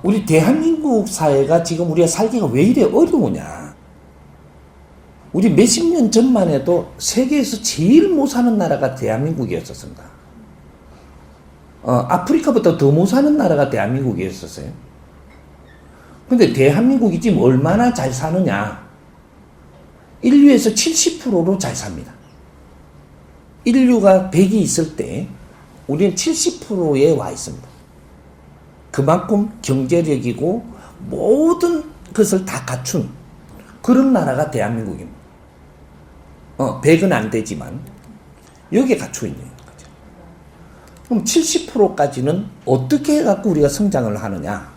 우리 대한민국 사회가 지금 우리가 살기가 왜 이래 어려우냐. 우리 몇십 년 전만 해도 세계에서 제일 못 사는 나라가 대한민국이었었습니다. 아프리카보다 더 못 사는 나라가 대한민국이었었어요. 근데 대한민국이 지금 얼마나 잘 사느냐. 인류에서 70%로 잘 삽니다. 인류가 100이 있을 때 우리는 70%에 와 있습니다. 그만큼 경제력이고 모든 것을 다 갖춘 그런 나라가 대한민국입니다. 100은 안 되지만 여기에 갖추고 있는 거죠. 그럼 70%까지는 어떻게 해갖고 우리가 성장을 하느냐.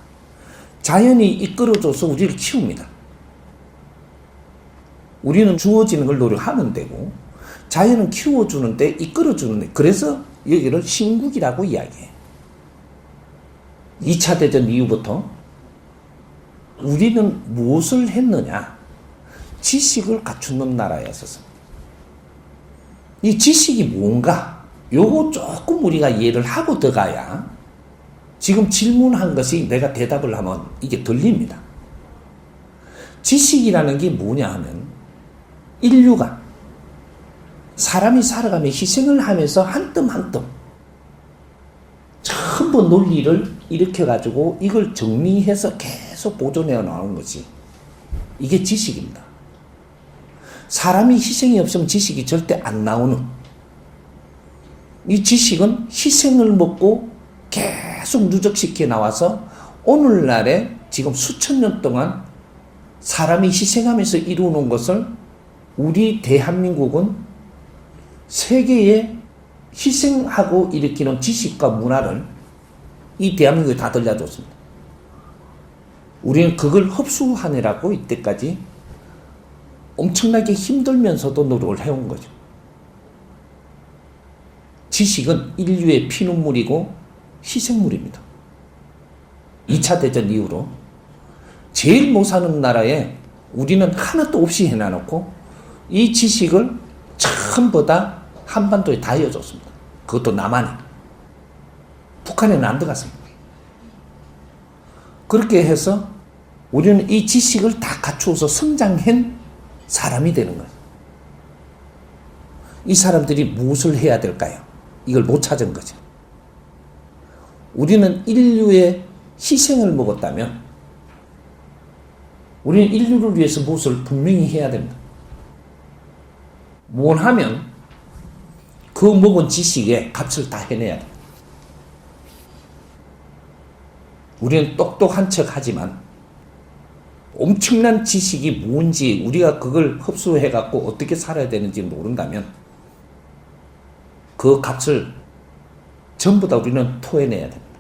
자연이 이끌어줘서 우리를 키웁니다. 우리는 주어지는 걸 노력하면 되고 자연은 키워주는데 이끌어주는데 그래서 여기를 신국이라고 이야기해요. 2차 대전 이후부터 우리는 무엇을 했느냐? 지식을 갖추는 나라였었습니다. 이 지식이 뭔가? 요거 조금 우리가 이해를 하고 들어가야 지금 질문한 것이 내가 대답을 하면 이게 들립니다. 지식이라는 게 뭐냐 하면 인류가 사람이 살아가며 희생을 하면서 한 뜸 한 뜸 전부 논리를 일으켜가지고 이걸 정리해서 계속 보존해 나오는 것이 이게 지식입니다. 사람이 희생이 없으면 지식이 절대 안 나오는 이 지식은 희생을 먹고 계속 누적시켜 나와서 오늘날에 지금 수천 년 동안 사람이 희생하면서 이루어놓은 것을 우리 대한민국은 세계에 희생하고 일으키는 지식과 문화를 이 대한민국에 다 들려줬습니다. 우리는 그걸 흡수하느라고 이때까지 엄청나게 힘들면서도 노력을 해온 거죠. 지식은 인류의 피눈물이고 희생물입니다. 2차 대전 이후로 제일 못 사는 나라에 우리는 하나도 없이 해놔놓고 이 지식을 전부 다 한반도에 다 이어줬습니다. 그것도 남한에. 북한에는 안 들어갔습니다. 그렇게 해서 우리는 이 지식을 다 갖추어서 성장한 사람이 되는 거예요. 이 사람들이 무엇을 해야 될까요? 이걸 못 찾은 거죠. 우리는 인류의 희생을 먹었다면 우리는 인류를 위해서 무엇을 분명히 해야 됩니다. 뭘 하면 그 먹은 지식에 값을 다 해내야 됩니다. 우리는 똑똑한 척 하지만 엄청난 지식이 뭔지 우리가 그걸 흡수해갖고 어떻게 살아야 되는지 모른다면 그 값을 전부 다 우리는 토해내야 됩니다.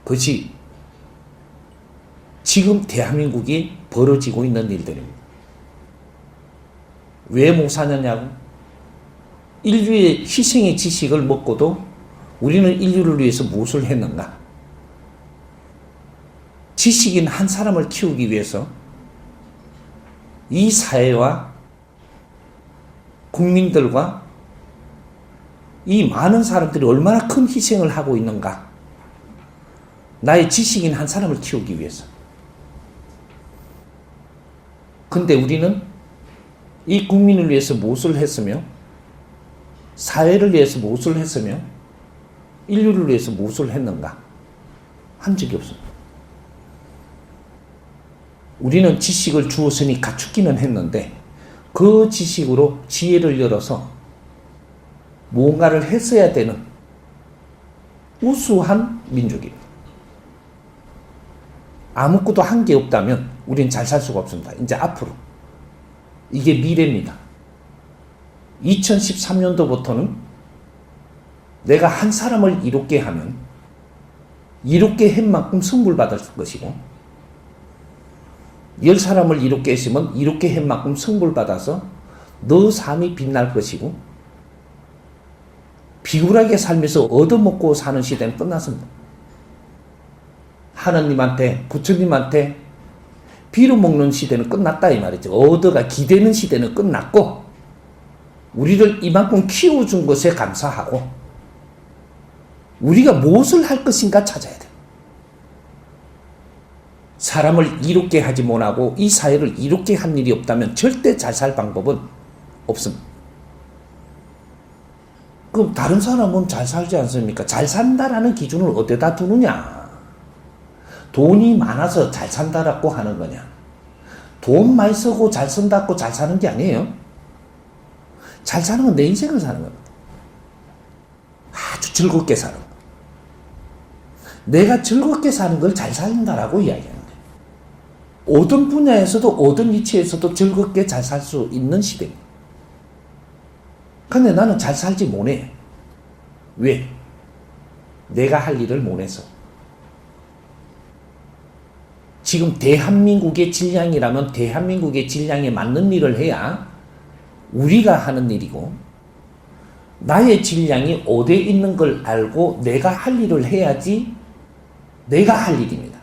그것이 지금 대한민국이 벌어지고 있는 일들입니다. 왜 못 사느냐고? 인류의 희생의 지식을 먹고도 우리는 인류를 위해서 무엇을 했는가? 지식인 한 사람을 키우기 위해서 이 사회와 국민들과 이 많은 사람들이 얼마나 큰 희생을 하고 있는가? 나의 지식인 한 사람을 키우기 위해서. 근데 우리는 이 국민을 위해서 무엇을 했으며 사회를 위해서 무엇을 했으며 인류를 위해서 무엇을 했는가? 한 적이 없습니다. 우리는 지식을 주었으니 갖추기는 했는데 그 지식으로 지혜를 열어서 뭔가를 했어야 되는 우수한 민족입니다. 아무것도 한 게 없다면 우리는 잘 살 수가 없습니다. 이제 앞으로. 이게 미래입니다. 2013년도부터는 내가 한 사람을 이롭게 하면 이롭게 한 만큼 선물 받을 것이고 10사람을 이롭게 했으면 이롭게 한 만큼 선물 받아서 너 삶이 빛날 것이고 비굴하게 살면서 얻어먹고 사는 시대는 끝났습니다. 하나님한테 부처님한테 빌어먹는 시대는 끝났다 이 말이죠. 얻어가 기대는 시대는 끝났고 우리를 이만큼 키워준 것에 감사하고 우리가 무엇을 할 것인가 찾아야 돼. 사람을 이롭게 하지 못하고 이 사회를 이롭게 한 일이 없다면 절대 잘 살 방법은 없습니다. 그럼 다른 사람은 잘 살지 않습니까? 잘 산다라는 기준을 어디다 두느냐? 돈이 많아서 잘 산다라고 하는 거냐? 돈 많이 쓰고 잘 쓴다고 잘 사는 게 아니에요. 잘 사는 건 내 인생을 사는 겁니다. 아주 즐겁게 사는 거. 내가 즐겁게 사는 걸 잘 산다라고 이야기하는 거예요. 어떤 분야에서도 어떤 위치에서도 즐겁게 잘 살 수 있는 시대입니다. 근데 나는 잘 살지 못해. 왜? 내가 할 일을 못해서. 지금 대한민국의 질량이라면 대한민국의 질량에 맞는 일을 해야 우리가 하는 일이고, 나의 질량이 어디에 있는 걸 알고 내가 할 일을 해야지 내가 할 일입니다.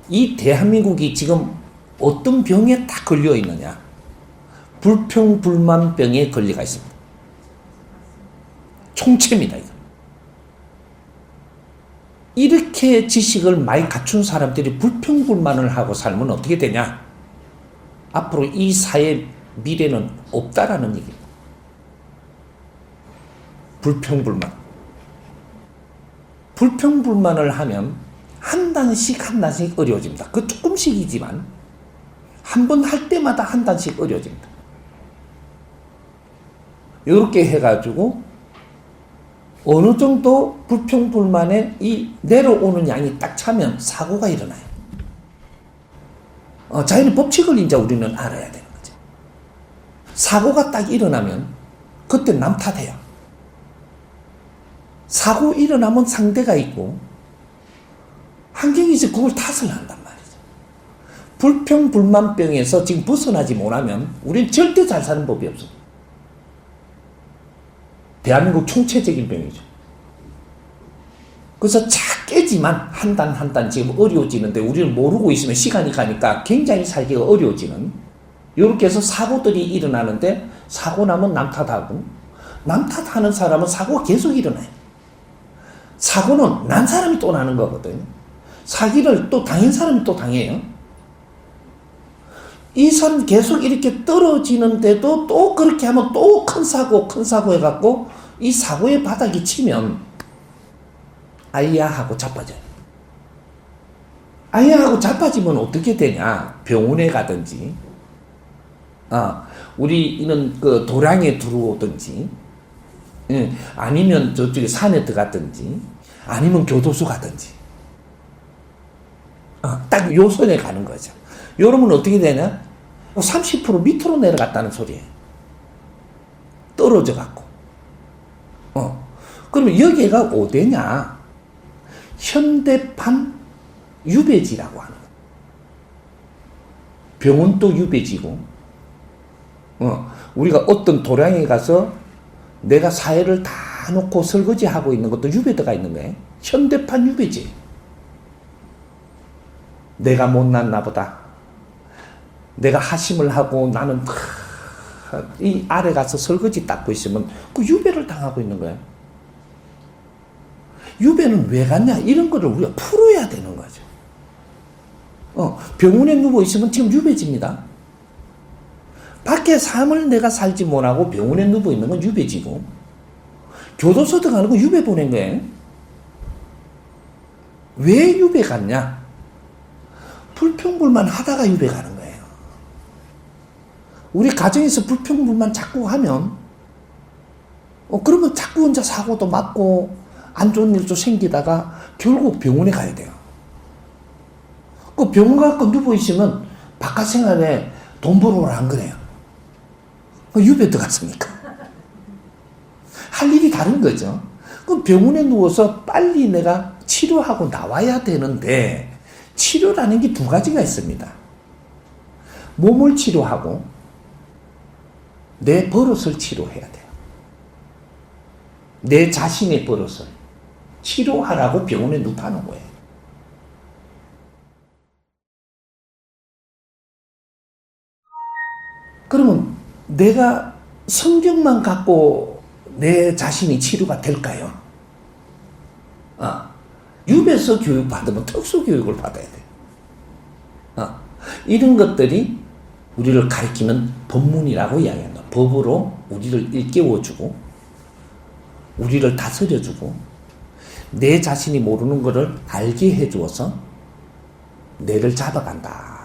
이 대한민국이 지금 어떤 병에 딱 걸려 있느냐? 불평불만병에 걸려가 있습니다. 총체입니다, 이거. 이렇게 지식을 많이 갖춘 사람들이 불평불만을 하고 살면 어떻게 되냐? 앞으로 이 사회 미래는 없다라는 얘기입니다. 불평불만. 불평불만을 하면 한 단씩 어려워집니다. 그 조금씩이지만 한 번 할 때마다 한 단씩 어려워집니다. 이렇게 해가지고 어느 정도 불평불만에 이 내려오는 양이 딱 차면 사고가 일어나요. 자연의 법칙을 이제 우리는 알아야 되는 거죠. 사고가 딱 일어나면 그때 남 탓해요. 사고 일어나면 상대가 있고 환경이 이제 그걸 탓을 한단 말이죠. 불평불만병에서 지금 벗어나지 못하면 우리는 절대 잘 사는 법이 없어요. 대한민국 총체적인 병이죠. 그래서 작게지만 한 단 한 단 지금 어려워지는데 우리는 모르고 있으면 시간이 가니까 굉장히 살기가 어려워지는, 이렇게 해서 사고들이 일어나는데 사고 나면 남 탓하고, 남 탓하는 사람은 사고가 계속 일어나요. 사고는 난 사람이 또 나는 거거든요. 사기를 또 당한 사람이 또 당해요. 이 사람 계속 이렇게 떨어지는데도 또 그렇게 하면 또 큰 사고 해갖고 이 사고의 바닥이 치면 아이야 하고 자빠져요. 아이야 하고 자빠지면 어떻게 되냐? 병원에 가든지, 우리는 그 도량에 들어오든지, 아니면 저쪽에 산에 들어갔든지, 아니면 교도소 가든지, 딱 요 선에 가는 거죠. 여러분 어떻게 되냐? 30% 밑으로 내려갔다는 소리예요. 떨어져 갖고. 그러면 여기가 어디냐? 현대판 유배지라고 하는 거예요. 병원도 유배지고, 우리가 어떤 도량에 가서 내가 사회를 다 놓고 설거지하고 있는 것도 유배대가 있는 거예요. 현대판 유배지. 내가 못났나 보다. 내가 하심을 하고 나는 이 아래 가서 설거지 닦고 있으면 그 유배를 당하고 있는 거예요. 유배는 왜 갔냐? 이런 거를 우리가 풀어야 되는 거죠. 병원에 누워 있으면 지금 유배지입니다. 밖에 삶을 내가 살지 못하고 병원에 누워 있는 건 유배지고, 교도소 들어가는 건 유배 보낸 거예요. 왜 유배 갔냐? 불평불만 하다가 유배 가는 거예요. 우리 가정에서 불평불만 자꾸 하면, 그러면 자꾸 혼자 사고도 맞고 안 좋은 일도 생기다가 결국 병원에 가야 돼요. 그 병원 가서 누워 있으면 바깥 생활에 돈 벌어오라 안 그래요. 유배 들어갔습니까? 할 일이 다른 거죠. 그럼 병원에 누워서 빨리 내가 치료하고 나와야 되는데, 치료라는 게 두 가지가 있습니다. 몸을 치료하고 내 버릇을 치료해야 돼요. 내 자신의 버릇을 치료하라고 병원에 눕히는 거예요. 그러면 내가 성경만 갖고 내 자신이 치료가 될까요? 유배서 교육 받으면 특수 교육을 받아야 돼. 이런 것들이 우리를 가리키는 법문이라고 이야기한다. 법으로 우리를 일깨워주고 우리를 다스려주고 내 자신이 모르는 것을 알게 해주어서 뇌를 잡아간다.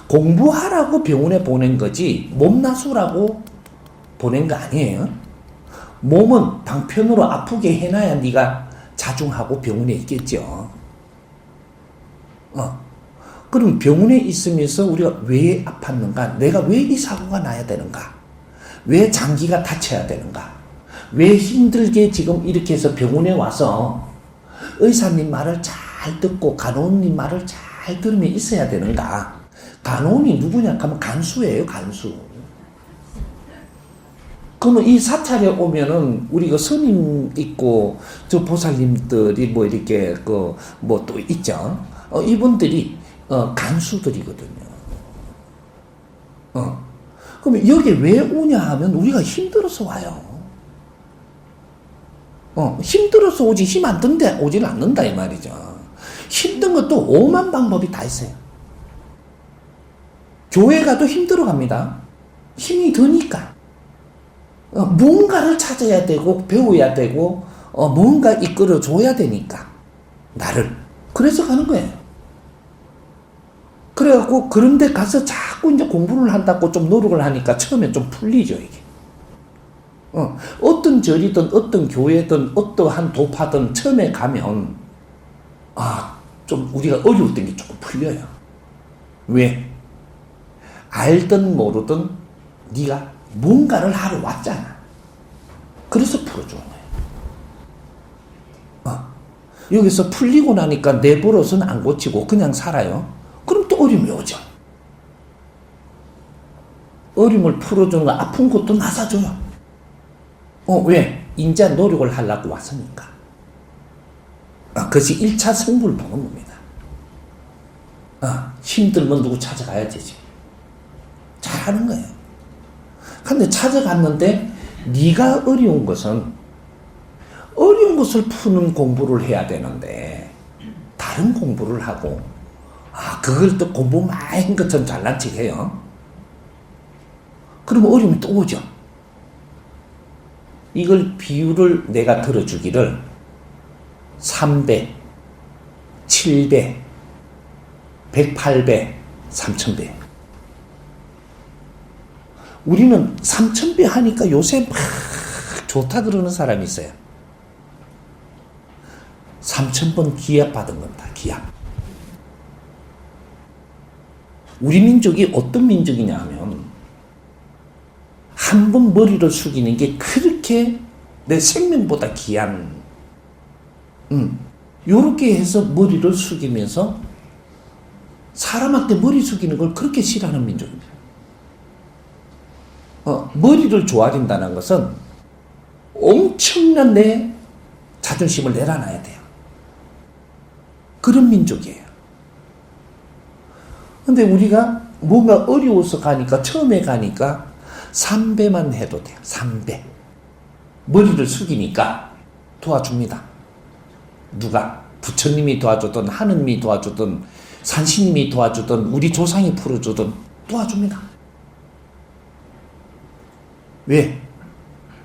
공부하라고 병원에 보낸 거지 몸나수라고 보낸 거 아니에요. 몸은 방편으로 아프게 해놔야 네가 자중하고 병원에 있겠죠. 그럼 병원에 있으면서 우리가 왜 아팠는가? 내가 왜 이 사고가 나야 되는가? 왜 장기가 다쳐야 되는가? 왜 힘들게 지금 이렇게 해서 병원에 와서 의사님 말을 잘 듣고 간호님 말을 잘 들으며 있어야 되는가? 간호인이 누구냐 하면 간수예요, 간수. 그러면 이 사찰에 오면은 우리 그 스님 있고 저 보살님들이 뭐 이렇게 그 뭐 또 있죠. 이분들이 간수들이거든요. 그러면 여기 왜 오냐 하면 우리가 힘들어서 와요. 힘들어서 오지 힘 안 든데 오지는 않는다 이 말이죠. 힘든 것도 오만 방법이 다 있어요. 교회 가도 힘들어 갑니다. 힘이 드니까. 뭔가를 찾아야 되고 배워야 되고 뭔가 이끌어 줘야 되니까 나를. 그래서 가는 거예요. 그래갖고 그런데 가서 자꾸 이제 공부를 한다고 좀 노력을 하니까 처음엔 좀 풀리죠 이게. 어떤 절이든 어떤 교회든 어떠한 도파든 처음에 가면 좀 우리가 어려웠던 게 조금 풀려요. 왜? 알든 모르든 네가 뭔가를 하러 왔잖아. 그래서 풀어주는 거예요. 여기서 풀리고 나니까 내 버릇은 안 고치고 그냥 살아요. 그럼 또 어려움이 오죠. 어려움을 풀어주는 거 아픈 것도 나사줘요. 왜? 인자 노력을 하려고 왔으니까. 그것이 1차 성불 보는 겁니다. 힘들면 누구 찾아가야 되지. 잘하는 거예요. 근데 찾아갔는데 네가 어려운 것은 어려운 것을 푸는 공부를 해야 되는데 다른 공부를 하고 그걸 또 공부 많이 한 것처럼 잘난 척해요. 그러면 어려움이 또 오죠. 이걸 비유를 내가 들어주기를 3배, 7배, 108배, 3000배. 우리는 3000배 하니까 요새 막 좋다 그러는 사람이 있어요. 3000번 기합 받은 겁니다. 기합. 우리 민족이 어떤 민족이냐 하면 한 번 머리를 숙이는 게 그렇게 내 생명보다 귀한 요렇게 해서 머리를 숙이면서 사람한테 머리 숙이는 걸 그렇게 싫어하는 민족입니다. 머리를 조아린다는 것은 엄청난 내 자존심을 내려놔야 돼요. 그런 민족이에요. 근데 우리가 뭔가 어려워서 가니까 처음에 가니까 3배만 해도 돼요. 3배. 머리를 숙이니까 도와줍니다. 누가? 부처님이 도와주든 하느님이 도와주든 산신님이 도와주든 우리 조상이 풀어주든 도와줍니다. 왜?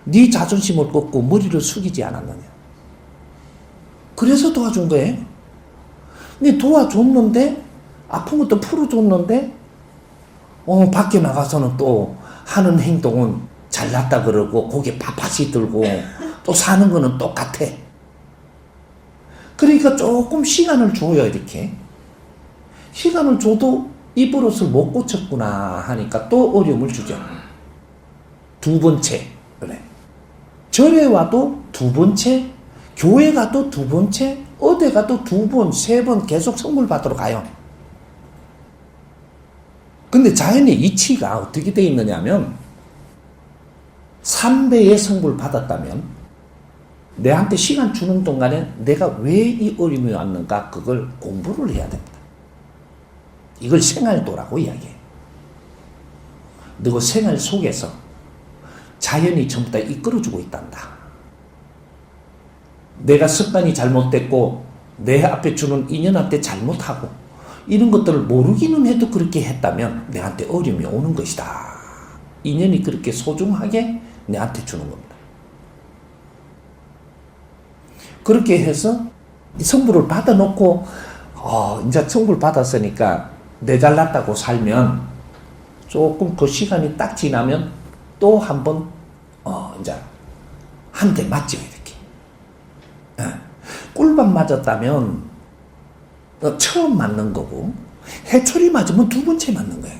네 자존심을 꺾고 머리를 숙이지 않았느냐. 그래서 도와준 거예요. 근데 도와줬는데 아픈 것도 풀어줬는데 밖에 나가서는 또 하는 행동은 잘났다 그러고 고개 빳빳이 들고 또 사는 거는 똑같아. 그러니까 조금 시간을 줘요. 이렇게 시간을 줘도 이 버릇을 못 고쳤구나 하니까 또 어려움을 주죠. 두 번째. 그래. 절에 와도 두 번째, 교회 가도 두 번째, 어디 가도 두 번, 세 번 계속 선물 받으러 가요. 근데 자연의 이치가 어떻게 되어 있느냐면 3배의 성불 받았다면 내한테 시간 주는 동안에 내가 왜 이 어려움이 왔는가 그걸 공부를 해야 됩니다. 이걸 생활도라고 이야기해요. 너 생활 속에서 자연이 전부 다 이끌어주고 있단다. 내가 습관이 잘못됐고 내 앞에 주는 인연한테 잘못하고 이런 것들을 모르기는 해도 그렇게 했다면 내한테 어려움이 오는 것이다. 인연이 그렇게 소중하게 내한테 주는 겁니다. 그렇게 해서 성부를 받아놓고 이제 성부를 받았으니까 내 잘났다고 살면 조금 그 시간이 딱 지나면 또 한 번 이제 한 대 맞죠 이렇게. 꿀밤 맞았다면 처음 맞는 거고 해초리 맞으면 두 번째 맞는 거예요.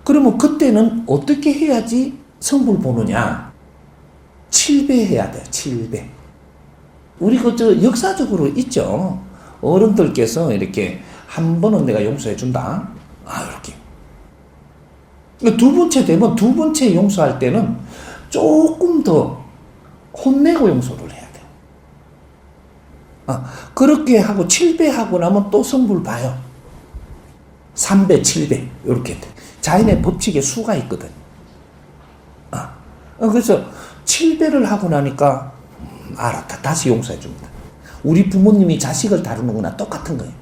그러면 그때는 어떻게 해야지 성부를 보느냐? 7배 해야 돼요. 7배. 우리 역사적으로 있죠. 어른들께서 이렇게 한 번은 내가 용서해 준다. 이렇게. 두 번째 되면 두 번째 용서할 때는 조금 더 혼내고 용서를 해야 돼요. 그렇게 하고 7배 하고 나면 또 성부를 봐요. 3배, 7배 이렇게 돼. 자연의 법칙에 수가 있거든. 그래서 7배를 하고 나니까 알았다. 다시 용서해 줍니다. 우리 부모님이 자식을 다루는 거나 똑같은 거예요.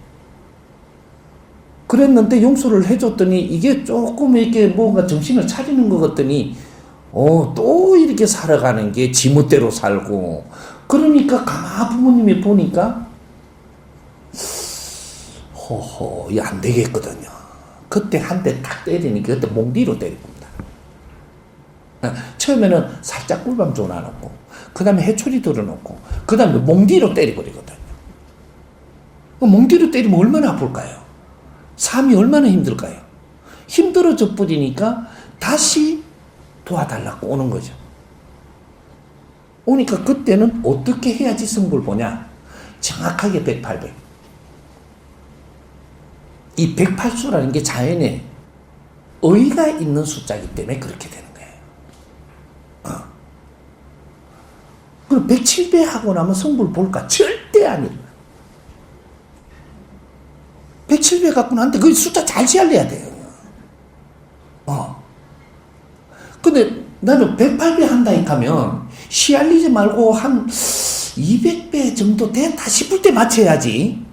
그랬는데 용서를 해줬더니 이게 조금 이렇게 뭔가 정신을 차리는 것 같더니 또 이렇게 살아가는 게 지멋대로 살고 그러니까 가만 부모님이 보니까 이게 안 되겠거든요. 그때 한 대 딱 때리니까 그때 몽디로 때릴 겁니다. 처음에는 살짝 꿀밤 줘놔놓고 그 다음에 해초리 들어놓고 그 다음에 몽디로 때려버리거든요. 몽디로 때리면 얼마나 아플까요? 삶이 얼마나 힘들까요? 힘들어져 버리니까 다시 도와달라고 오는 거죠. 오니까 그때는 어떻게 해야지 성부를 보냐? 정확하게 108배. 이 108수라는 게 자연에 의의가 있는 숫자이기 때문에 그렇게 되는 거예요. 그럼 107배 하고 나면 성부를 볼까? 절대 아니에요. 107배 갖고 나한테 그 숫자 잘 지알려야 돼요. 근데 나는 108배 한다니까 하면 시알리지 말고 한 200배 정도 됐다 싶을 때 맞춰야지.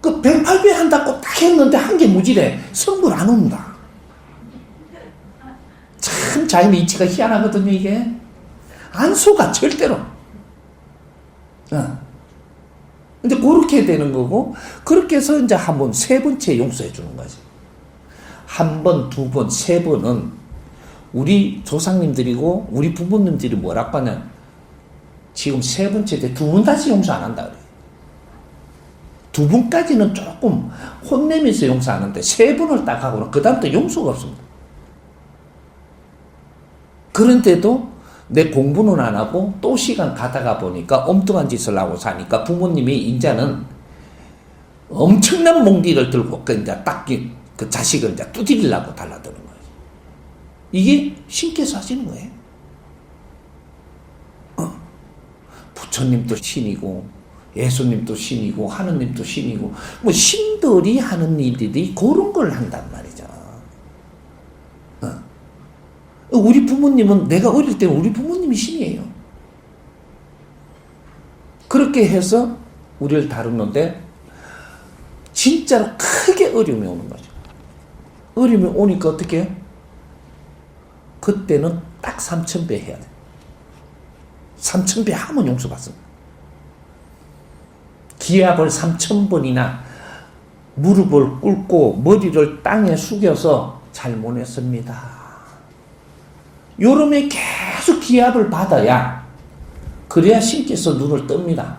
그 108배 한다고 딱 했는데 한 개 무지래. 성불 안 온다. 참 자연의 이치가 희한하거든요, 이게. 안 속아, 절대로. 근데 그렇게 되는 거고, 그렇게 해서 이제 한 번, 세 번째 용서해 주는 거지. 한 번, 두 번, 세 번은 우리 조상님들이고, 우리 부모님들이 뭐라고 하냐. 지금 세 번째 때 두 번 다시 용서 안 한다 그래. 두 번까지는 조금 혼내면서 용서하는데, 세 번을 딱 하고는 그다음부터 용서가 없습니다. 그런데도 내 공부는 안 하고 또 시간 가다가 보니까 엉뚱한 짓을 하고 사니까 부모님이 이제는 엄청난 몽디를 들고 이제 딱 그 자식을 이제 두드리려고 달라드는 거예요. 이게 신께서 하시는 거예요. 부처님도 신이고 예수님도 신이고 하느님도 신이고 뭐 신들이 하는 일들이 그런 걸 한단 말이죠. 우리 부모님은 내가 어릴 때 우리 부모님이 신이에요. 그렇게 해서 우리를 다루는데 진짜로 크게 어려움이 오는 거죠. 어려움이 오니까 어떻게 해요? 그때는 딱 3000배 해야 돼. 3000배 하면 용서받습니다. 기합을 3000번이나 무릎을 꿇고 머리를 땅에 숙여서 잘못했습니다. 요름에 계속 기합을 받아야 그래야 신께서 눈을 뜹니다.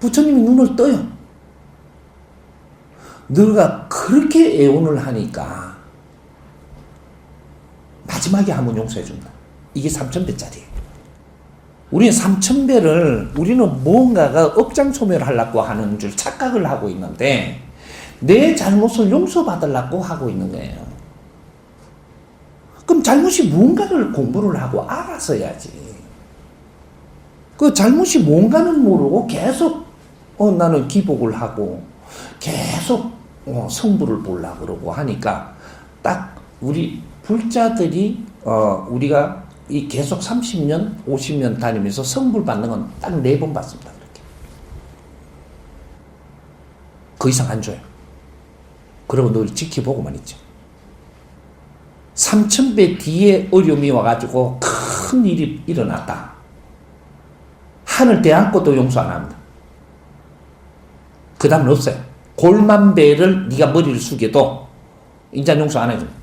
부처님이 눈을 떠요. 너가 그렇게 애원을 하니까 마지막에 한번 용서해준다. 이게 3000배짜리예요. 우리는 3000배를 우리는 무언가가 업장소멸하려고 하는 줄 착각을 하고 있는데 내 잘못을 용서받으려고 하고 있는 거예요. 그럼 잘못이 무언가를 공부를 하고 알아서야지. 그 잘못이 뭔가는 모르고 계속 나는 기복을 하고 계속 성부를 보려고 그러고 하니까 딱 우리 불자들이 우리가 이 계속 30년, 50년 다니면서 선물 받는 건 딱 4번 받습니다. 그렇게. 그 이상 안 줘요. 그러고 늘 지켜보고만 있죠. 3000배 뒤에 어려움이 와가지고 큰 일이 일어났다. 하늘 대안고도 용서 안 합니다. 그 다음은 없어요. 골만배를 네가 머리를 숙여도 인자 용서 안 해줍니다.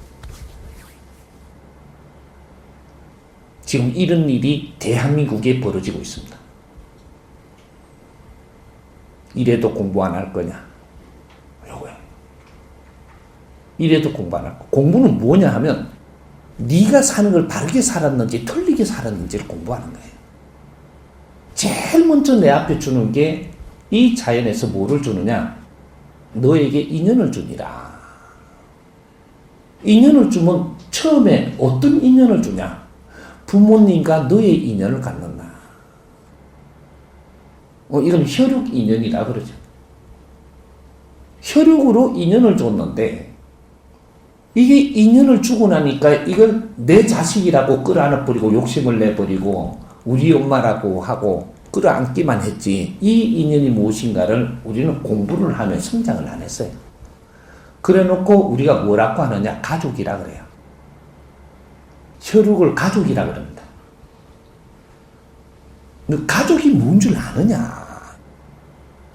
지금 이런 일이 대한민국에 벌어지고 있습니다. 이래도 공부 안 할 거냐? 요거야. 이래도 공부 안 할 거. 공부는 뭐냐 하면 네가 사는 걸 바르게 살았는지 틀리게 살았는지를 공부하는 거예요. 제일 먼저 내 앞에 주는 게 이 자연에서 뭐를 주느냐? 너에게 인연을 주니라. 인연을 주면 처음에 어떤 인연을 주냐? 부모님과 너의 인연을 갖는다. 이건 혈육 인연이라 그러죠. 혈육으로 인연을 줬는데 이게 인연을 주고 나니까 이걸 내 자식이라고 끌어안아버리고 욕심을 내버리고 우리 엄마라고 하고 끌어안기만 했지 이 인연이 무엇인가를 우리는 공부를 하며 성장을 안 했어요. 그래놓고 우리가 뭐라고 하느냐? 가족이라 그래요. 혈육을 가족이라 그럽니다. 너 가족이 뭔 줄 아느냐?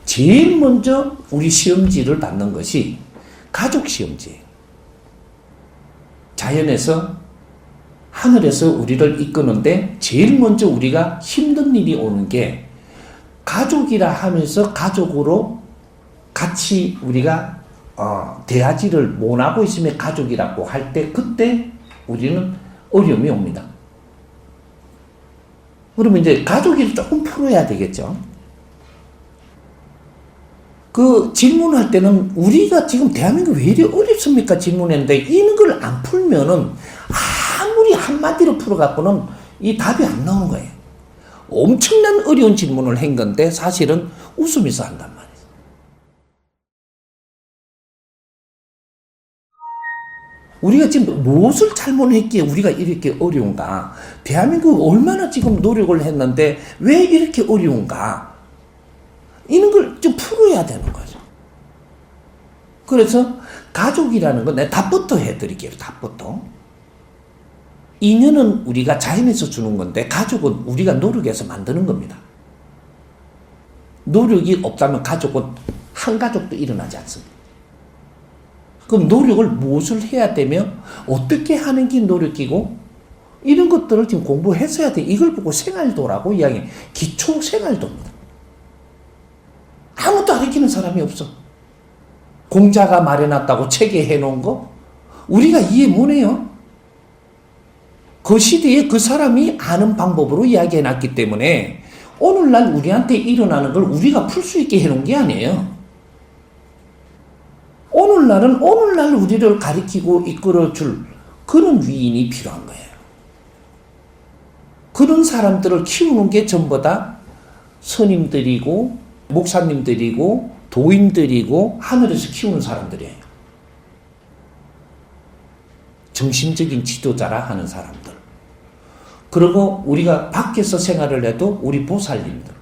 제일 먼저 우리 시험지를 받는 것이 가족 시험지예요. 자연에서 하늘에서 우리를 이끄는데 제일 먼저 우리가 힘든 일이 오는 게 가족이라 하면서 가족으로 같이 우리가 대하지를 못하고 있으면 가족이라고 할 때 그때 우리는 어려움이 옵니다. 그러면 이제 가족이 조금 풀어야 되겠죠. 그 질문할 때는 우리가 지금 대한민국 왜 이리 어렵습니까? 질문했는데 이런 걸 안 풀면은 아무리 한마디로 풀어갖고는 이 답이 안 나오는 거예요. 엄청난 어려운 질문을 한 건데 사실은 웃으면서 한단 말이에요. 우리가 지금 무엇을 잘못했기에 우리가 이렇게 어려운가? 대한민국 얼마나 지금 노력을 했는데 왜 이렇게 어려운가? 이런 걸 좀 풀어야 되는 거죠. 그래서 가족이라는 건 내가 답부터 해드릴게요. 답부터. 인연은 우리가 자연에서 주는 건데 가족은 우리가 노력해서 만드는 겁니다. 노력이 없다면 가족은 한 가족도 일어나지 않습니다. 그럼 노력을 무엇을 해야 되며 어떻게 하는 게 노력이고 이런 것들을 지금 공부했어야 돼. 이걸 보고 생활도라고 이야기해. 기초 생활도입니다. 아무도 가르치는 사람이 없어. 공자가 말해놨다고 책에 해놓은 거 우리가 이해 못해요. 그 시대에 그 사람이 아는 방법으로 이야기해놨기 때문에 오늘날 우리한테 일어나는 걸 우리가 풀 수 있게 해놓은 게 아니에요. 오늘날은 오늘날 우리를 가리키고 이끌어줄 그런 위인이 필요한 거예요. 그런 사람들을 키우는 게 전부 다 스님들이고 목사님들이고 도인들이고 하늘에서 키우는 사람들이에요. 정신적인 지도자라 하는 사람들. 그리고 우리가 밖에서 생활을 해도 우리 보살님들.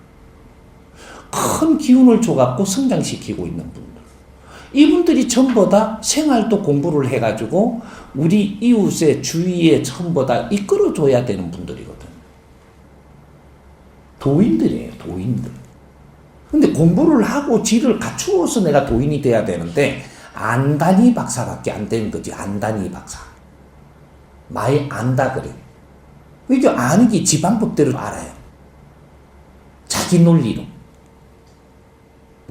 큰 기운을 줘갖고 성장시키고 있는 분들. 이분들이 전부 다 생활도 공부를 해가지고 우리 이웃의 주위에 전부 다 이끌어줘야 되는 분들이거든. 도인들이에요. 도인들. 근데 공부를 하고 지를 갖추어서 내가 도인이 돼야 되는데 안다니 박사밖에 안 되는 거지. 안다니 박사. 많이 안다 그래. 이게 아는 게 지 방법대로 알아요. 자기 논리로.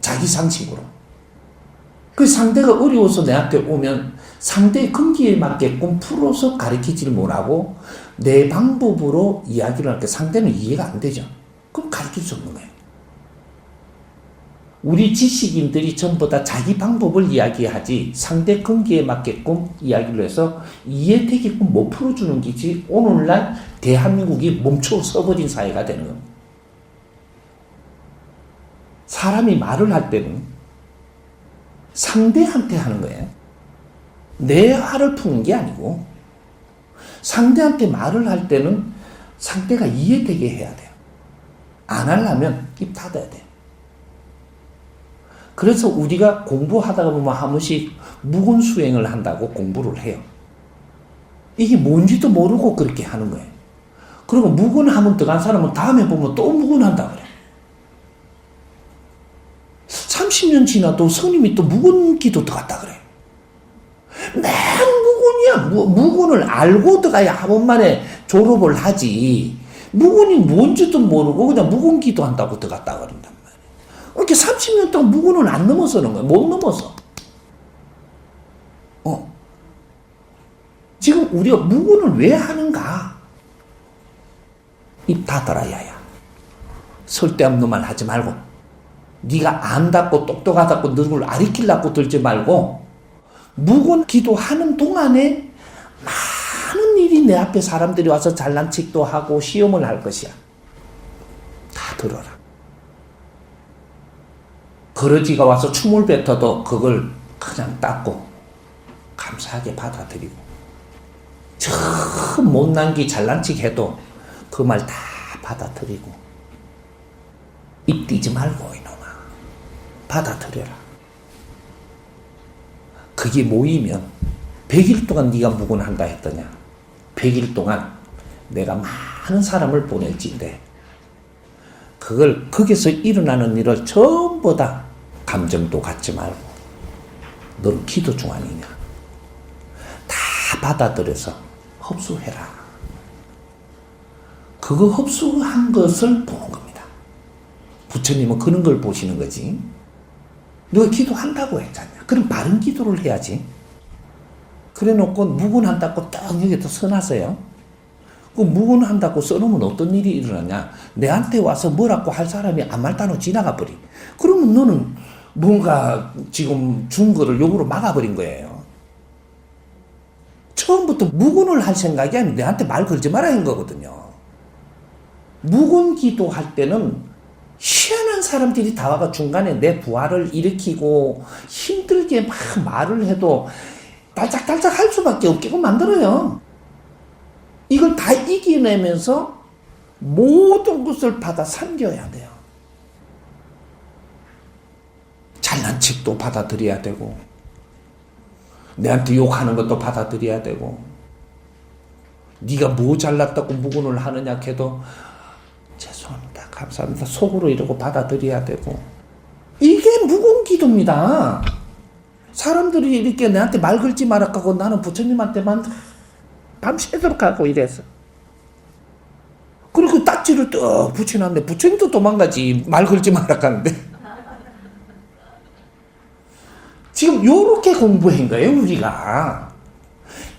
자기 상식으로. 그 상대가 어려워서 내한테 오면 상대의 근기에 맞게끔 풀어서 가르치지를 못하고 내 방법으로 이야기를 할 때 상대는 이해가 안 되죠. 그럼 가르칠 수 없는 거예요. 우리 지식인들이 전부 다 자기 방법을 이야기하지 상대 근기에 맞게끔 이야기를 해서 이해되게끔 못 풀어주는 게지 오늘날 대한민국이 멈춰 서버린 사회가 되는 겁니다. 사람이 말을 할 때는 상대한테 하는 거예요. 내 화를 푸는 게 아니고 상대한테 말을 할 때는 상대가 이해되게 해야 돼요. 안 하려면 입 닫아야 돼요. 그래서 우리가 공부하다가 보면 한 번씩 묵은 수행을 한다고 공부를 해요. 이게 뭔지도 모르고 그렇게 하는 거예요. 그리고 묵은 하면 들어간 사람은 다음에 보면 또 묵은 한다 그래. 30년 지나도 스님이 또 묵은 기도 들어갔다 그래. 맨 묵은이야. 묵은을 알고 들어가야 한 번만에 졸업을 하지. 묵은이 뭔지도 모르고 그냥 묵은 기도 한다고 들어갔다 그런단 말이야. 이렇게 30년 동안 묵은은 안 넘어서는 거야. 못 넘어서. 지금 우리가 묵은을 왜 하는가? 입 닫아라, 야야. 쓸데없는 말 하지 말고. 네가 안다고 똑똑하다고 누굴 아리키려고 들지 말고 묵은 기도하는 동안에 많은 일이 내 앞에 사람들이 와서 잘난 척도 하고 시험을 할 것이야. 다 들어라. 거러지가 와서 춤을 뱉어도 그걸 그냥 닦고 감사하게 받아들이고 저 못난 기 잘난 척 해도 그 말 다 받아들이고 입 띄지 말고 이놈아 받아들여라. 그게 모이면 100일 동안 네가 묵은한다 했더냐. 100일 동안 내가 많은 사람을 보낼진데 그걸 거기서 일어나는 일을 전부 다 감정도 갖지 말고 너는 기도 중 아니냐. 다 받아들여서 흡수해라. 그거 흡수한 것을 보는 겁니다. 부처님은 그런 걸 보시는 거지. 너가 기도한다고 했잖아. 그럼 바른 기도를 해야지. 그래 놓고 묵은한다고 딱 여기다 써놨어요. 그 묵은한다고 써놓으면 어떤 일이 일어나냐. 내한테 와서 뭐라고 할 사람이 아무 말도 안 하고 지나가 버리. 그러면 너는 뭔가 지금 준 거를 욕으로 막아버린 거예요. 처음부터 묵은을 할 생각이 아니고 내한테 말 걸지 말라는 거거든요. 묵은 기도할 때는 희한한 사람들이 다 와가 중간에 내 부활을 일으키고 힘들게 막 말을 해도 달짝달짝 할 수밖에 없게끔 만들어요. 이걸 다 이겨내면서 모든 것을 받아 삼겨야 돼요. 잘난 척도 받아들여야 되고 내한테 욕하는 것도 받아들여야 되고 네가 뭐 잘났다고 묵은을 하느냐 해도 죄송합니다. 감사합니다. 속으로 이러고 받아들여야 되고 이게 묵은 기도입니다. 사람들이 이렇게 내한테 말 걸지 마라 하고 나는 부처님한테만 밤새도록 하고 이래서 그리고 딱지를 떡 붙여놨는데 부처님도 도망가지 말 걸지 마라 하는데 지금 요렇게 공부한 거예요. 우리가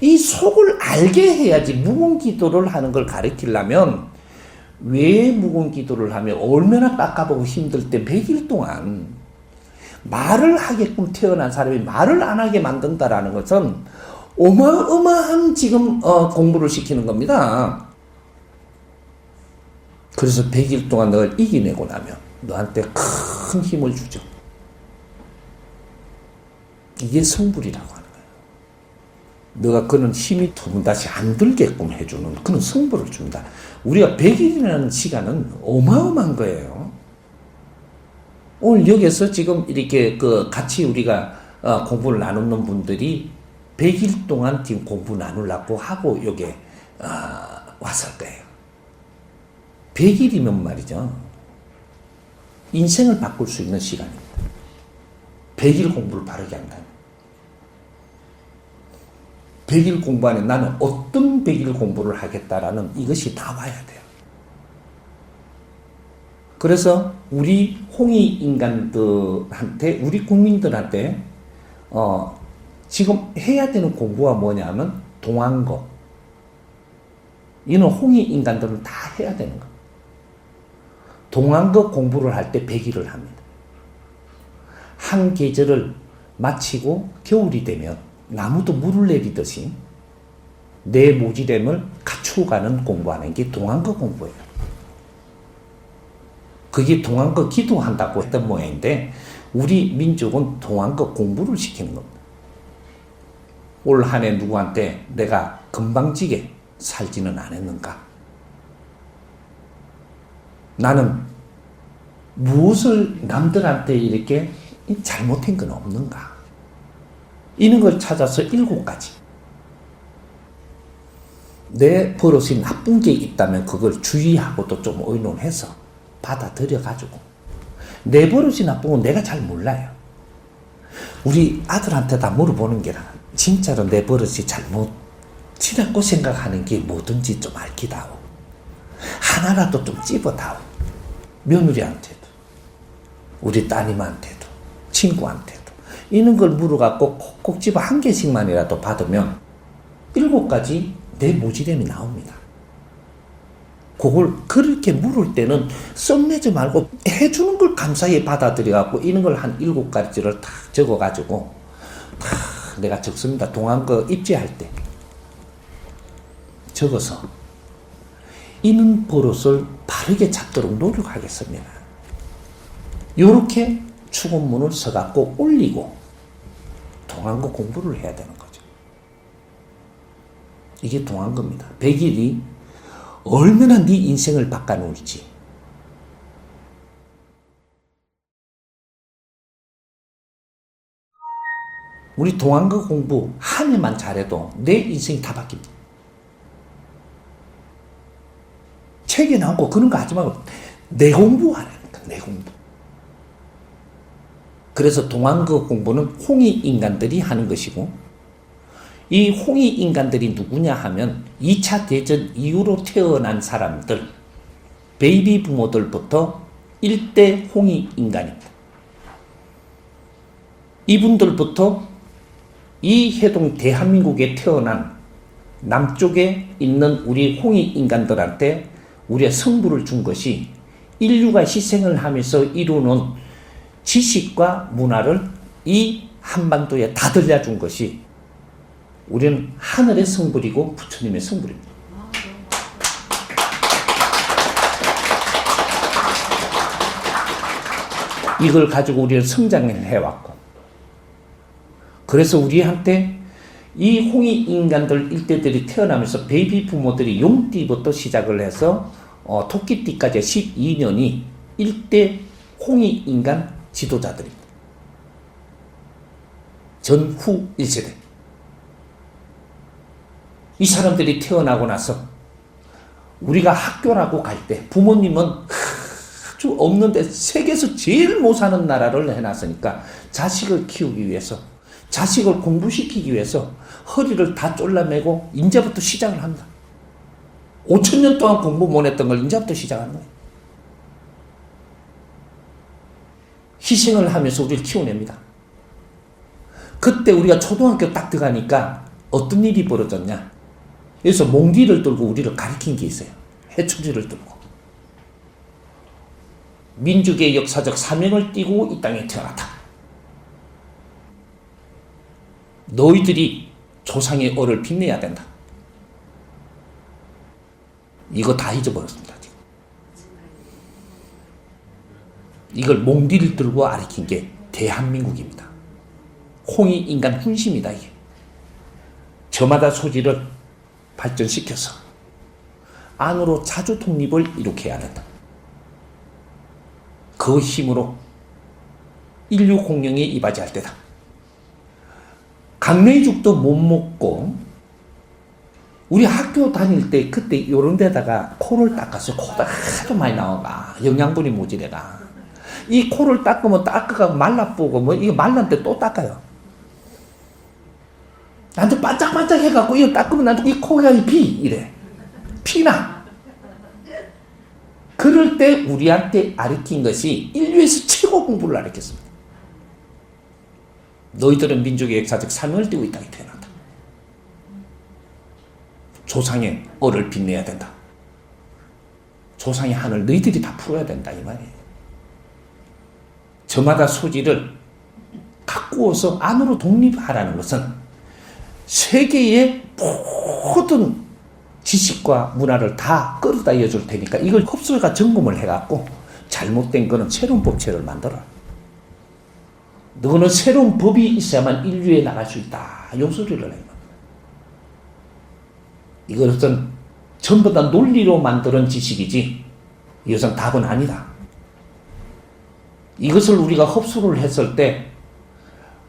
이 속을 알게 해야지. 묵은 기도를 하는 걸 가르치려면 왜 묵은 기도를 하면 얼마나 깎아보고 힘들 때 100일 동안 말을 하게끔 태어난 사람이 말을 안 하게 만든다라는 것은 어마어마한 지금 공부를 시키는 겁니다. 그래서 100일 동안 너를 이겨내고 나면 너한테 큰 힘을 주죠. 이게 성불이라고 하는 거예요. 너가 그런 힘이 두 번 다시 안 들게끔 해주는 그런 성불을 줍니다. 우리가 100일이라는 시간은 어마어마한 거예요. 오늘 여기서 지금 이렇게 같이 우리가 공부를 나누는 분들이 100일 동안 지금 공부 나누려고 하고 여기에 왔을 거예요. 100일이면 말이죠. 인생을 바꿀 수 있는 시간입니다. 100일 공부를 바르게 한다면. 100일 공부 안에 나는 어떤 100일 공부를 하겠다라는 이것이 나와야 돼요. 그래서 우리 홍익 인간들한테, 우리 국민들한테 지금 해야 되는 공부가 뭐냐면 동안거. 이는 홍익 인간들은 다 해야 되는 거. 동안거 공부를 할 때 100일을 합니다. 한 계절을 마치고 겨울이 되면 나무도 물을 내리듯이 내 모질함을 갖추어가는 공부하는 게 동안거 공부예요. 그게 동안거 기도한다고 했던 모양인데 우리 민족은 동안거 공부를 시키는 겁니다. 올 한 해 누구한테 내가 건방지게 살지는 않았는가? 나는 무엇을 남들한테 이렇게 잘못한 건 없는가? 이런 걸 찾아서 7가지. 내 버릇이 나쁜 게 있다면 그걸 주의하고도 좀 의논해서 받아들여가지고, 내 버릇이 나쁜 건 내가 잘 몰라요. 우리 아들한테 다 물어보는 게라, 진짜로 내 버릇이 잘못이라고 생각하는 게 뭐든지 좀 알기다오. 하나라도 좀 찝어다오. 며느리한테도, 우리 따님한테도, 친구한테도. 이런 걸 물어갖고 콕콕 집어 1개씩만이라도 받으면 7가지 내 모질함이 나옵니다. 그걸 그렇게 물을 때는 썩내지 말고 해주는 걸 감사히 받아들여갖고 이런 걸 한 7가지를 딱 적어가지고 딱 내가 적습니다. 동안거 입지할 때 적어서 이런 버릇을 바르게 잡도록 노력하겠습니다. 요렇게 축원문을 써갖고 올리고 동안거 공부를 해야 되는 거죠. 이게 동안거입니다. 100일이 얼마나 네 인생을 바꿔놓을지. 우리 동안거 공부 한 해만 잘해도 내 인생이 다 바뀝니다. 책에 나오고 그런 거 하지 말고 내 공부하라니까, 내 공부. 그래서 동안거 공부는 홍익인간들이 하는 것이고, 이 홍익인간들이 누구냐 하면 2차 대전 이후로 태어난 사람들, 베이비 부모들부터 1대 홍익인간입니다. 이분들부터 이 해동 대한민국에 태어난 남쪽에 있는 우리 홍익인간들한테 우리의 성부를 준 것이 인류가 희생을 하면서 이루는 지식과 문화를 이 한반도에 다 들려준 것이 우리는 하늘의 성불이고 부처님의 성불입니다. 이걸 가지고 우리는 성장을 해왔고, 그래서 우리한테 이 홍익인간들 일대들이 태어나면서 베이비 부모들이 용띠부터 시작을 해서 토끼띠까지 12년이 일대 홍익인간 지도자들입니다. 전후 1세대. 이 사람들이 태어나고 나서 우리가 학교라고 갈 때 부모님은 아주 없는데 세계에서 제일 못 사는 나라를 해놨으니까 자식을 키우기 위해서, 자식을 공부시키기 위해서 허리를 다 졸라매고 이제부터 시작을 합니다. 5,000년 동안 공부 못했던 걸 이제부터 시작하는 거예요. 희생을 하면서 우리를 키워냅니다. 그때 우리가 초등학교 딱 들어가니까 어떤 일이 벌어졌냐. 여기서 몽디를 들고 우리를 가리킨 게 있어요. 해초리를 들고. 민족의 역사적 사명을 띠고 이 땅에 태어났다. 너희들이 조상의 얼을 빛내야 된다. 이거 다 잊어버렸습니다. 지금. 이걸 몽디를 들고 가리킨 게 대한민국입니다. 홍익인간 훈심이다. 이게. 저마다 소지를 발전시켜서 안으로 자주 독립을 이룩해야 된다. 그 힘으로 인류 공영에 이바지할 때다. 강내죽도 못 먹고 우리 학교 다닐 때 그때 요런 데다가 코를 닦았어요. 코가 하도 많이 나와가 영양분이 모자래가. 이 코를 닦으면 닦아가 말라보고 뭐 이거 말랐는데 또 닦아요. 나한테 반짝반짝 해갖고 이거 닦으면 나도 이 코가 비 이래. 피나. 그럴 때 우리한테 가르친 것이 인류에서 최고 공부를 가르쳤습니다. 너희들은 민족의 역사적 사명을 띠고 이 땅에 태어난다. 조상의 얼을 빛내야 된다. 조상의 한을 너희들이 다 풀어야 된다 이 말이에요. 저마다 소지를 가꾸어서 안으로 독립하라는 것은 세계의 모든 지식과 문화를 다 끌어다 이어줄 테니까 이걸 흡수가 점검을 해갖고 잘못된 거는 새로운 법체를 만들어라. 너는 새로운 법이 있어야만 인류에 나갈 수 있다. 이 소리를 해요. 이것은 전부 다 논리로 만드는 지식이지 이것은 답은 아니다. 이것을 우리가 흡수를 했을 때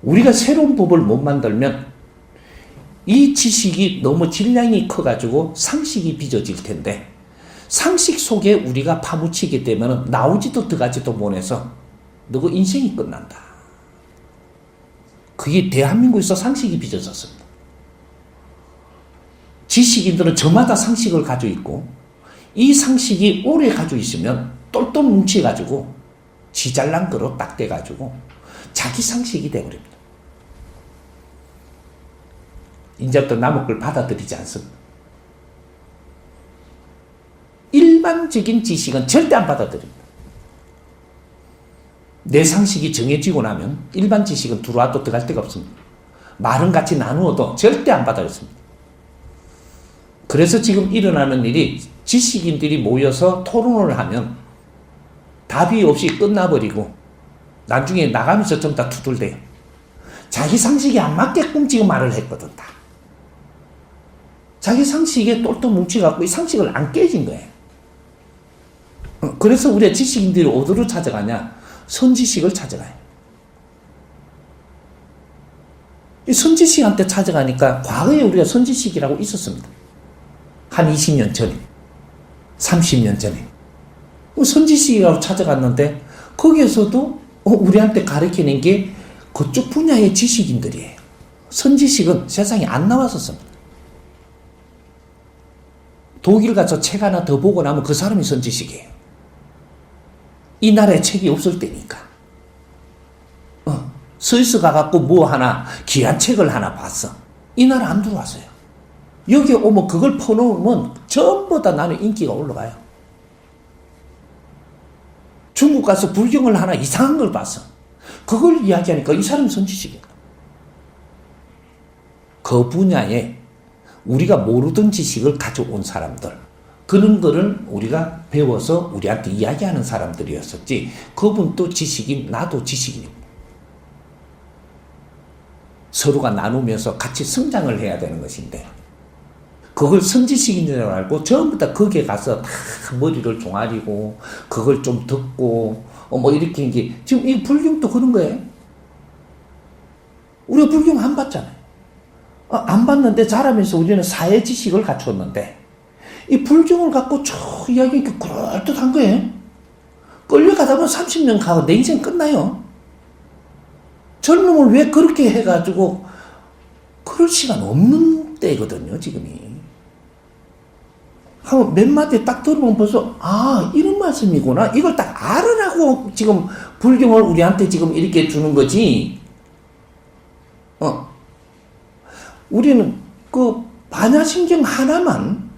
우리가 새로운 법을 못 만들면 이 지식이 너무 질량이 커가지고 상식이 빚어질 텐데 상식 속에 우리가 파묻히게 되면 나오지도 들어가지도 못해서 너그 인생이 끝난다. 그게 대한민국에서 상식이 빚어졌습니다. 지식인들은 저마다 상식을 가지고 있고 이 상식이 오래 가지고 있으면 똘똘 뭉쳐가지고 지잘난 거로 딱 돼가지고 자기 상식이 돼버립니다. 이제부터 남의 걸 받아들이지 않습니다. 일반적인 지식은 절대 안 받아들입니다. 내 상식이 정해지고 나면 일반 지식은 들어와도 들어갈 데가 없습니다. 말은 같이 나누어도 절대 안 받아들입니다. 그래서 지금 일어나는 일이 지식인들이 모여서 토론을 하면 답이 없이 끝나버리고 나중에 나가면서 좀 다 투덜대요. 자기 상식에 안 맞게끔 지금 말을 했거든. 다. 자기 상식에 똘똘 뭉쳐갖고 이 상식을 안 깨진 거예요. 그래서 우리가 지식인들이 어디로 찾아가냐? 선지식을 찾아가요. 이 선지식한테 찾아가니까 과거에 우리가 선지식이라고 있었습니다. 한 20년 전에, 30년 전에. 선지식이라고 찾아갔는데 거기에서도 우리한테 가르치는 게 그쪽 분야의 지식인들이에요. 선지식은 세상에 안 나왔었습니다. 독일 가서 책 하나 더 보고 나면 그 사람이 선지식이에요. 이 나라에 책이 없을 때니까. 스위스 가갖고 뭐 하나 귀한 책을 하나 봤어. 이 나라 안 들어왔어요. 여기 오면 그걸 퍼놓으면 전부 다 나는 인기가 올라가요. 중국 가서 불경을 하나 이상한 걸 봤어. 그걸 이야기하니까 이 사람이 선지식이야. 그 분야에 우리가 모르던 지식을 가져온 사람들, 그런 거를 우리가 배워서 우리한테 이야기하는 사람들이었었지, 그분도 지식인, 나도 지식인입니다. 서로가 나누면서 같이 성장을 해야 되는 것인데, 그걸 선지식인 줄 알고 전부 다 거기에 가서 다 머리를 종아리고, 그걸 좀 듣고, 뭐 이렇게 한 게, 지금 이 불경도 그런 거예요. 우리가 불경 안 봤잖아요. 안 봤는데 자라면서 우리는 사회 지식을 갖췄는데, 이 불경을 갖고 쭉 이야기하니까 그럴듯한 거예요. 끌려가다 보면 30년 가고 내 인생 끝나요. 젊음을 왜 그렇게 해가지고, 그럴 시간 없는 때거든요, 지금이. 한 몇 마디 딱 들어보면 벌써, 이런 말씀이구나. 이걸 딱 알으라고 지금 불경을 우리한테 지금 이렇게 주는 거지. 우리는 그 반야심경 하나만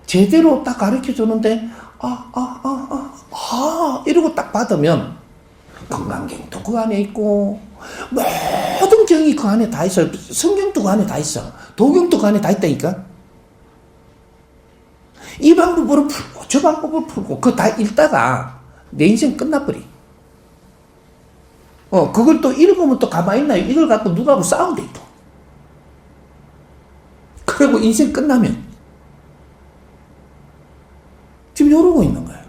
제대로 딱 가르쳐 주는데, 이러고 딱 받으면, 건강경도 그 안에 있고, 모든 경이 그 안에 다 있어요. 성경도 그 안에 다 있어. 도경도 그 안에 다 있다니까. 이 방법으로 풀고, 저 방법으로 풀고, 그거 다 읽다가 내 인생 끝나버리. 그걸 또 읽으면 또 가만히 있나요? 이걸 갖고 누구하고 싸운대, 또. 그리고 인생 끝나면 지금 이러고 있는 거예요.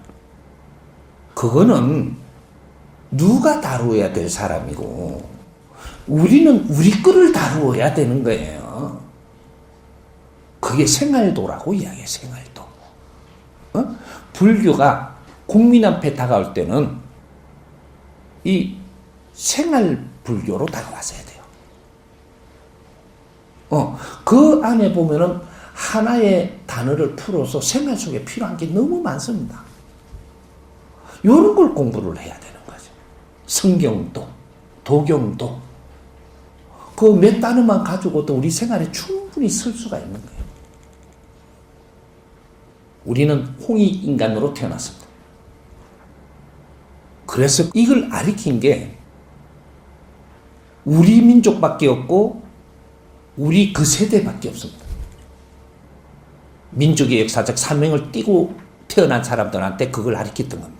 그거는 누가 다루어야 될 사람이고 우리는 우리 거를 다루어야 되는 거예요. 그게 생활도라고 이야기해요. 생활도. 불교가 국민 앞에 다가올 때는 이 생활 불교로 다가왔어야 돼요. 그 안에 보면은 하나의 단어를 풀어서 생활 속에 필요한 게 너무 많습니다. 이런 걸 공부를 해야 되는 거죠. 성경도, 도경도. 그 몇 단어만 가지고도 우리 생활에 충분히 쓸 수가 있는 거예요. 우리는 홍익인간으로 태어났습니다. 그래서 이걸 가르친 게 우리 민족밖에 없고 우리 그 세대밖에 없습니다. 민족의 역사적 사명을 띠고 태어난 사람들한테 그걸 가르쳤던 겁니다.